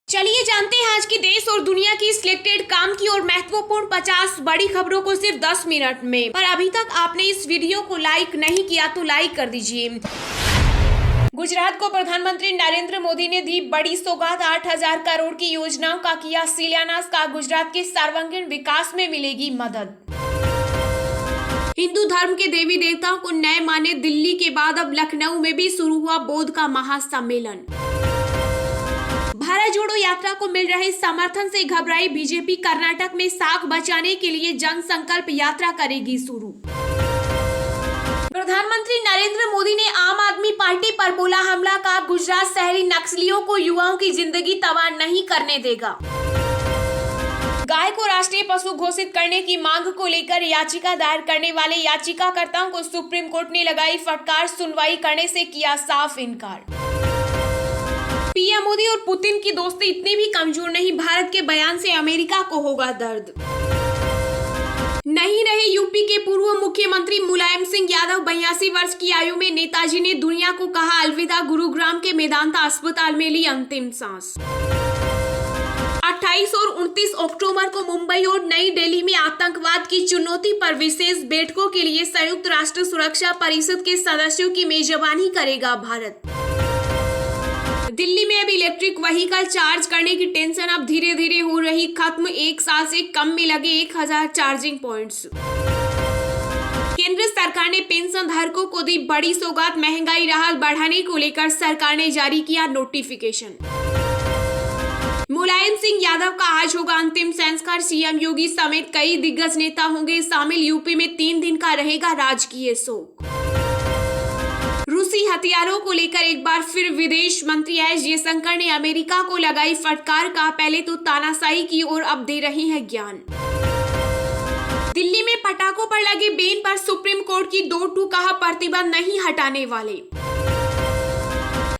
चलिए जानते हैं आज की देश और दुनिया की सिलेक्टेड काम की और महत्वपूर्ण 50 बड़ी खबरों को सिर्फ 10 मिनट में। पर अभी तक आपने इस वीडियो को लाइक नहीं किया तो लाइक कर दीजिए। गुजरात को प्रधानमंत्री नरेंद्र मोदी ने दी बड़ी सौगात। 8,000 करोड़ की योजनाओं का किया शिलान्यास। का गुजरात के सर्वांगीण विकास में मिलेगी मदद। हिंदू धर्म के देवी देवताओं को नए माने। दिल्ली के बाद अब लखनऊ में भी शुरू हुआ बौद्ध का महासम्मेलन। भारत जोड़ो यात्रा को मिल रहे समर्थन से घबराई बीजेपी। कर्नाटक में साख बचाने के लिए जन संकल्प यात्रा करेगी शुरू। प्रधानमंत्री नरेंद्र मोदी ने आम आदमी पार्टी पर बोला हमला। का गुजरात शहरी नक्सलियों को युवाओं की जिंदगी तबाह नहीं करने देगा। गाय को राष्ट्रीय पशु घोषित करने की मांग को लेकर याचिका दायर करने वाले याचिकाकर्ताओं को सुप्रीम कोर्ट ने लगाई फटकार। सुनवाई करने से किया साफ इनकार। पीएम मोदी और पुतिन की दोस्ती इतनी भी कमजोर नहीं। भारत के बयान से अमेरिका को होगा दर्द। नहीं रहे यूपी के पूर्व मुख्यमंत्री मुलायम सिंह यादव। 82 वर्ष की आयु में नेताजी ने दुनिया को कहा अलविदा। गुरुग्राम के मेदांता अस्पताल में ली अंतिम सांस। 28 और 29 अक्टूबर को मुंबई और नई दिल्ली में आतंकवाद की चुनौती पर विशेष बैठकों के लिए संयुक्त राष्ट्र सुरक्षा परिषद के सदस्यों की मेजबानी करेगा भारत। दिल्ली में अब इलेक्ट्रिक व्हीकल चार्ज करने की टेंशन अब धीरे धीरे हो रही खत्म। 1 साल से कम में लगे 1000 चार्जिंग पॉइंट्स। केंद्र सरकार ने पेंशन धारकों को दी बड़ी सौगात। महंगाई राहत बढ़ाने को लेकर सरकार ने जारी किया नोटिफिकेशन। मुलायम सिंह यादव का आज होगा अंतिम संस्कार। सीएम योगी समेत कई दिग्गज नेता होंगे शामिल। यूपी में 3 दिन का रहेगा राजकीय शोक। रूसी हथियारों को लेकर एक बार फिर विदेश मंत्री एस जयशंकर ने अमेरिका को लगाई फटकार। का पहले तो तानाशाही की और अब दे रहे हैं ज्ञान। दिल्ली में पटाखों पर लगे बैन पर सुप्रीम कोर्ट की 2-2 कहा प्रतिबंध नहीं हटाने वाले।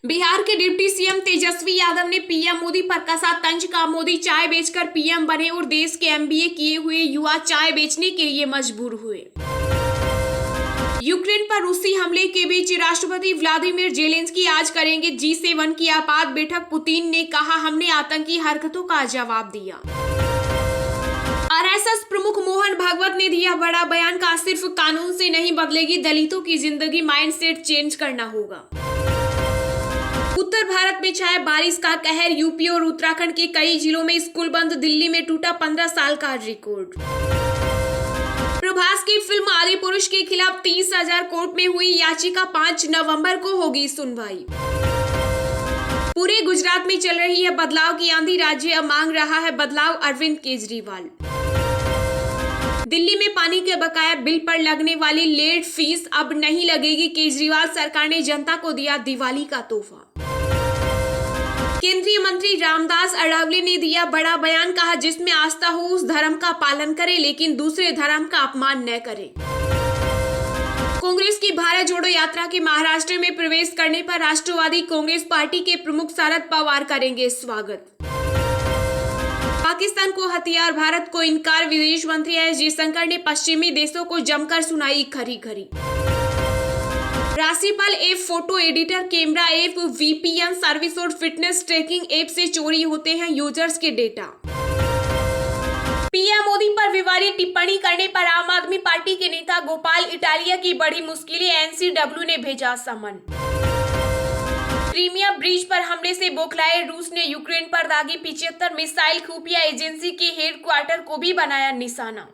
बिहार के डिप्टी सीएम तेजस्वी यादव ने पीएम मोदी पर कसा तंज। का मोदी चाय बेचकर पीएम बने और देश के एमबीए किए हुए युवा चाय बेचने के लिए मजबूर हुए। यूक्रेन पर रूसी हमले के बीच राष्ट्रपति व्लादिमीर जेलेंस्की आज करेंगे G7 की आपात बैठक। पुतिन ने कहा हमने आतंकी हरकतों का जवाब दिया। आरएसएस प्रमुख मोहन भागवत ने दिया बड़ा बयान। का सिर्फ कानून से नहीं बदलेगी दलितों की जिंदगी। माइंडसेट चेंज करना होगा। उत्तर भारत में छाया बारिश का कहर। यूपी और उत्तराखंड के कई जिलों में स्कूल बंद। दिल्ली में टूटा 15 साल का रिकॉर्ड। प्रभास की फिल्म आदिपुरुष के खिलाफ 30,000 कोर्ट में हुई याचिका। 5 नवंबर को होगी सुनवाई। पूरे गुजरात में चल रही है बदलाव की आंधी। राज्य अब मांग रहा है बदलाव। अरविंद केजरीवाल। दिल्ली में पानी के बकाया बिल पर लगने वाली लेट फीस अब नहीं लगेगी। केजरीवाल सरकार ने जनता को दिया दिवाली का तोहफा। केंद्रीय मंत्री रामदास अठावले ने दिया बड़ा बयान। कहा जिसमें आस्था हो उस धर्म का पालन करे लेकिन दूसरे धर्म का अपमान न करे। कांग्रेस की भारत जोड़ो यात्रा के महाराष्ट्र में प्रवेश करने पर राष्ट्रवादी कांग्रेस पार्टी के प्रमुख शरद पवार करेंगे स्वागत। पाकिस्तान को हथियार भारत को इनकार। विदेश मंत्री एस जयशंकर ने पश्चिमी देशों को जमकर सुनाई खरी खरी। राशिफल app, photo editor, camera app, VPN service और फिटनेस ट्रैकिंग ऐप से चोरी होते हैं यूजर्स के डेटा। पीएम मोदी पर विवादित टिप्पणी करने पर आम आदमी पार्टी के नेता गोपाल इटालिया की बड़ी मुश्किलें। एनसीडब्ल्यू ने भेजा समन। क्रीमिया ब्रिज पर हमले से बौखलाए रूस ने यूक्रेन पर दागी 75 मिसाइल। खुफिया एजेंसी के हेडक्वार्टर को भी बनाया निशाना।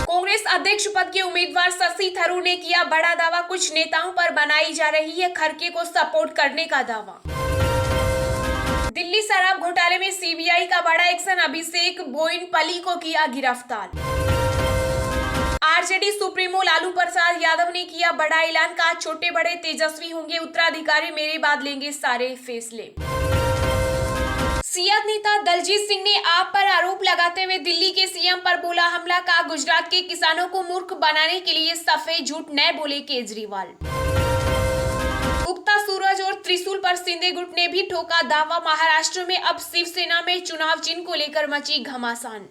कांग्रेस अध्यक्ष पद के उम्मीदवार शशि थरूर ने किया बड़ा दावा। कुछ नेताओं पर बनाई जा रही है खड़गे को सपोर्ट करने का दावा। दिल्ली शराब घोटाले में सीबीआई का बड़ा एक्शन। अभिषेक बोइनपल्ली को किया गिरफ्तार। आरजेडी सुप्रीमो लालू प्रसाद यादव ने किया बड़ा ऐलान। का छोटे बड़े तेजस्वी होंगे उत्तराधिकारी, मेरे बाद लेंगे सारे फैसले। सियाद नेता दलजीत सिंह ने आप पर आरोप लगाते हुए दिल्ली के सीएम पर बोला हमला। का गुजरात के किसानों को मूर्ख बनाने के लिए सफेद झूठ न बोले केजरीवाल। उगता सूरज और त्रिशूल पर शिंदे गुट ने भी ठोका दावा। महाराष्ट्र में अब शिवसेना में चुनाव चिन्ह को लेकर मची घमासान।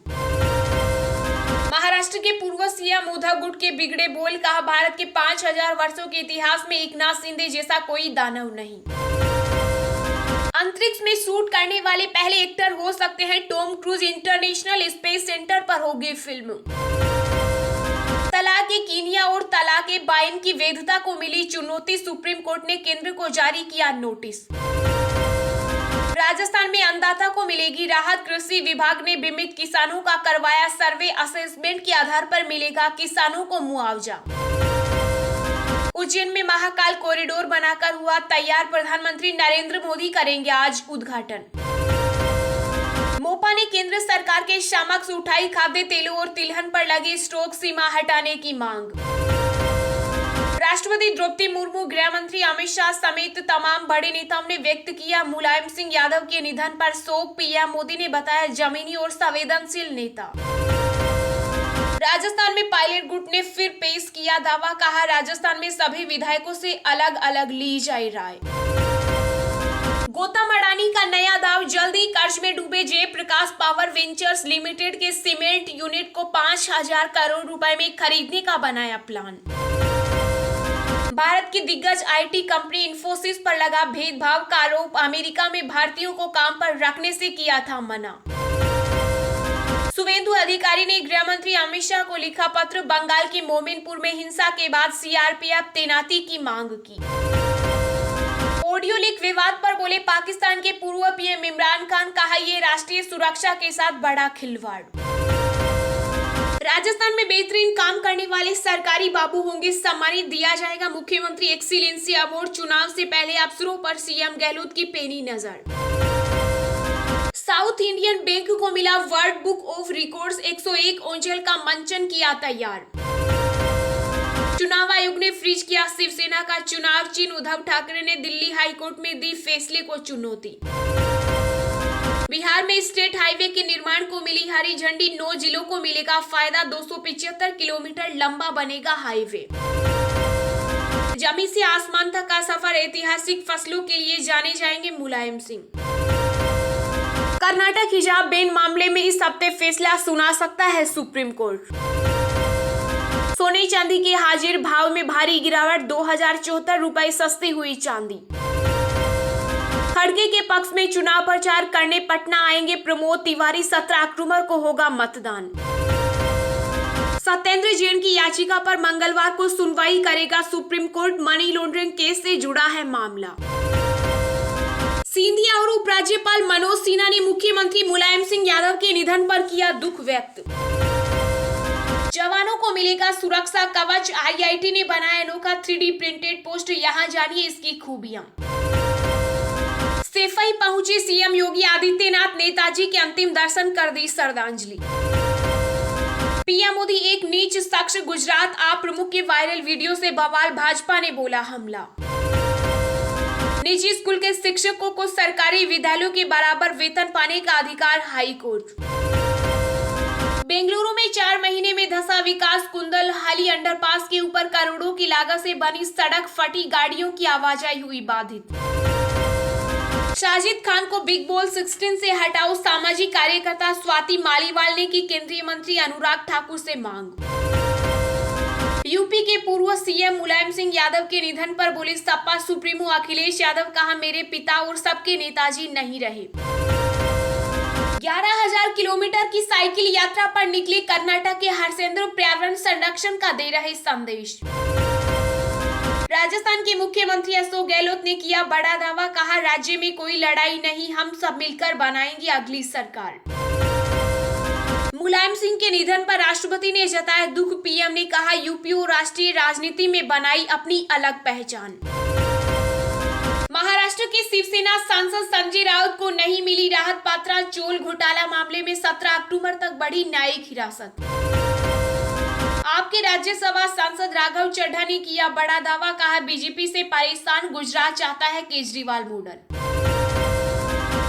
महाराष्ट्र के पूर्व सीएम उद्धव गुट के बिगड़े बोल। कहा भारत के 5000 वर्षों के इतिहास में एकनाथ शिंदे जैसा कोई दानव नहीं। अंतरिक्ष में शूट करने वाले पहले एक्टर हो सकते हैं Tom cruise. International space centre पर होगी फिल्म। तलाक कीनिया और तलाक बाइन की वैधता को मिली चुनौती। सुप्रीम कोर्ट ने केंद्र को जारी किया नोटिस। राजस्थान में अन्नदाता को मिलेगी राहत। कृषि विभाग ने बीमित किसानों का करवाया सर्वे। असेसमेंट के आधार पर मिलेगा किसानों को मुआवजा। उज्जैन में महाकाल कॉरिडोर बनाकर हुआ तैयार। प्रधानमंत्री नरेंद्र मोदी करेंगे आज उद्घाटन। मोपा ने केंद्र सरकार के समक्ष उठाई खाद्य तेलों और तिलहन पर लगी स्टॉक सीमा हटाने की मांग। राष्ट्रपति द्रौपदी मुर्मू, गृह मंत्री अमित शाह समेत तमाम बड़े नेताओं ने व्यक्त किया मुलायम सिंह यादव के निधन पर शोक। पीएम मोदी ने बताया जमीनी और संवेदनशील नेता। राजस्थान में पायलट गुट ने फिर पेश किया दावा। कहा राजस्थान में सभी विधायकों से अलग अलग ली जाए राय। गौतम अडानी का नया दाव। जल्दी कर्ज में डूबे जयप्रकाश पावर वेंचर्स लिमिटेड के सीमेंट यूनिट को 5,000 करोड़ रुपए में खरीदने का बनाया प्लान। भारत की दिग्गज आईटी कंपनी इंफोसिस पर लगा भेदभाव का आरोप। अमेरिका में भारतीयों को काम पर रखने से किया था मना। शुभेंदु अधिकारी ने गृह मंत्री अमित शाह को लिखा पत्र। बंगाल के मोमिनपुर में हिंसा के बाद सीआरपीएफ तैनाती की मांग की। ऑडियो लीक विवाद पर बोले पाकिस्तान के पूर्व पीएम इमरान खान। कहा ये राष्ट्रीय सुरक्षा के साथ बड़ा खिलवाड़। राजस्थान में बेहतरीन काम करने वाले सरकारी बाबू होंगे सम्मानित। दिया जाएगा मुख्यमंत्री एक्सीलेंसी अवार्ड। चुनाव से पहले अफसरों पर सीएम गहलोत की पेनी नजर। साउथ इंडियन बैंक को मिला वर्ल्ड बुक ऑफ रिकॉर्ड्स। 101 ओंजल का मंचन किया तैयार। चुनाव आयोग ने फ्रीज किया शिवसेना का चुनाव चिन्ह। उद्धव ठाकरे ने दिल्ली हाईकोर्ट में दी फैसले को चुनौती। बिहार में स्टेट हाईवे के निर्माण को मिली हरी झंडी। 9 जिलों को मिलेगा फायदा। 275 किलोमीटर लंबा बनेगा हाईवे। जमीन से आसमान तक का सफर। ऐतिहासिक फसलों के लिए जाने जाएंगे मुलायम सिंह। कर्नाटक हिजाब बैन मामले में इस हफ्ते फैसला सुना सकता है सुप्रीम कोर्ट। सोने चांदी के हाजिर भाव में भारी गिरावट। 2074 रुपए सस्ती हुई चांदी। खड़गे के पक्ष में चुनाव प्रचार करने पटना आएंगे प्रमोद तिवारी। 17 अक्टूबर को होगा मतदान। सत्येंद्र जैन की याचिका पर मंगलवार को सुनवाई करेगा supreme court. Money laundering case से जुड़ा है मामला। सिंधिया और उपराज्यपाल मनोज सिन्हा ने मुख्यमंत्री मुलायम सिंह यादव के निधन पर किया दुख व्यक्त। जवानों को मिलेगा सुरक्षा कवच। आईआईटी ने बनाया अनोखा 3D प्रिंटेड पोस्ट। यहाँ जानिए इसकी खूबियां। सेफई पहुंचे सीएम योगी आदित्यनाथ। नेताजी के अंतिम दर्शन कर दी श्रद्धांजलि। पीएम मोदी एक नीच शख्स। गुजरात आप प्रमुख के वायरल वीडियो से बवाल। भाजपा ने बोला हमला। निजी स्कूल के शिक्षकों को सरकारी विद्यालयों के बराबर वेतन पाने का अधिकार। High court. बेंगलुरु में 4 महीने में धंसा विकास कुंदल। हाली अंडरपास के ऊपर करोड़ों की लागत से बनी सड़क फटी। गाड़ियों की आवाजाही हुई बाधित। शाजिद खान को बिग बॉल 16 से हटाओ। सामाजिक कार्यकर्ता स्वाति मालीवाल ने की केंद्रीय मंत्री अनुराग ठाकुर से मांग। यूपी के पूर्व सीएम मुलायम सिंह यादव के निधन पर बोले सपा सुप्रीमो अखिलेश यादव। कहा मेरे पिता और सबके नेताजी नहीं रहे। 11,000 किलोमीटर की साइकिल यात्रा पर निकले कर्नाटक के हरसेंद्र। पर्यावरण संरक्षण का दे रहे संदेश। राजस्थान के मुख्यमंत्री अशोक गहलोत ने किया बड़ा दावा। कहा राज्य में कोई लड़ाई नहीं, हम सब मिलकर बनाएंगे अगली सरकार। मुलायम सिंह के निधन पर राष्ट्रपति ने जताया दुख। पीएम ने कहा यूपी और राष्ट्रीय राजनीति में बनाई अपनी अलग पहचान। महाराष्ट्र के शिवसेना सांसद संजय राउत को नहीं मिली राहत। पात्रा चोल घोटाला मामले में 17 अक्टूबर तक बढ़ी न्यायिक हिरासत। आपके राज्यसभा सांसद राघव चड्ढा ने किया बड़ा दावा। कहा बीजेपी से परेशान गुजरात चाहता है केजरीवाल मॉडल।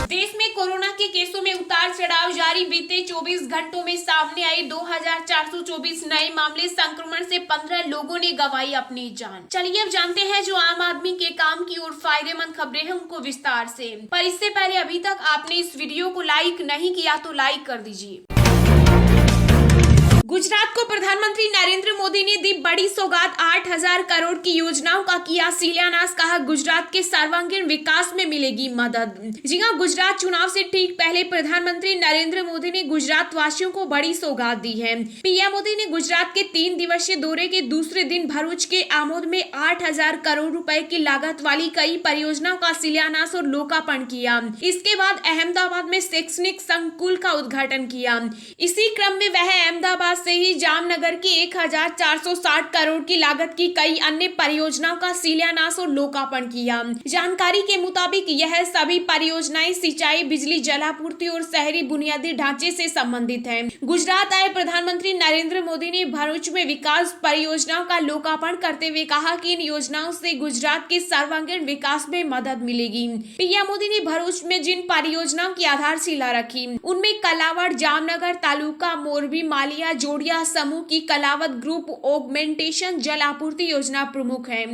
देश में कोरोना के केसों में उतार चढ़ाव जारी। बीते 24 घंटों में सामने आए 2424 नए मामले। संक्रमण से 15 लोगों ने गंवाई अपनी जान। चलिए अब जानते हैं जो आम आदमी के काम की और फायदेमंद खबरें हैं उनको विस्तार से। पर इससे पहले अभी तक आपने इस वीडियो को लाइक नहीं किया तो लाइक कर दीजिए। गुजरात को प्रधानमंत्री नरेंद्र मोदी ने दी बड़ी सौगात, 8,000 करोड़ की योजनाओं का किया शिलान्यास, कहा गुजरात के सर्वांगीण विकास में मिलेगी मदद। जी हां, गुजरात चुनाव से ठीक पहले प्रधानमंत्री नरेंद्र मोदी ने गुजरात वासियों को बड़ी सौगात दी है। पीएम मोदी ने गुजरात के 3 दिवसीय दौरे के दूसरे दिन भरूच के आमोद में 8,000 करोड़ रुपए की लागत वाली कई परियोजनाओं का शिलान्यास और लोकार्पण किया। इसके बाद अहमदाबाद में शैक्षणिक संकुल का उद्घाटन किया। इसी क्रम में वह अहमदाबाद से ही जामनगर की 1,460 करोड़ की लागत की कई अन्य परियोजनाओं का शिलान्यास और लोकार्पण किया। जानकारी के मुताबिक यह सभी परियोजनाएं सिंचाई, बिजली, जलापूर्ति और शहरी बुनियादी ढांचे से संबंधित हैं। गुजरात आए प्रधानमंत्री नरेंद्र मोदी ने भरूच में विकास परियोजनाओं का लोकार्पण करते हुए कहा कि इन योजनाओं से गुजरात के सर्वांगीण विकास में मदद मिलेगी। पीएम मोदी ने भरूच में जिन परियोजनाओं की आधारशिला रखी उनमें कलावड़, जामनगर तालुका, मोरबी, मालिया, जोड़िया समूह की कलावत ग्रुप ऑगमेंटेशन जल आपूर्ति योजना प्रमुख है।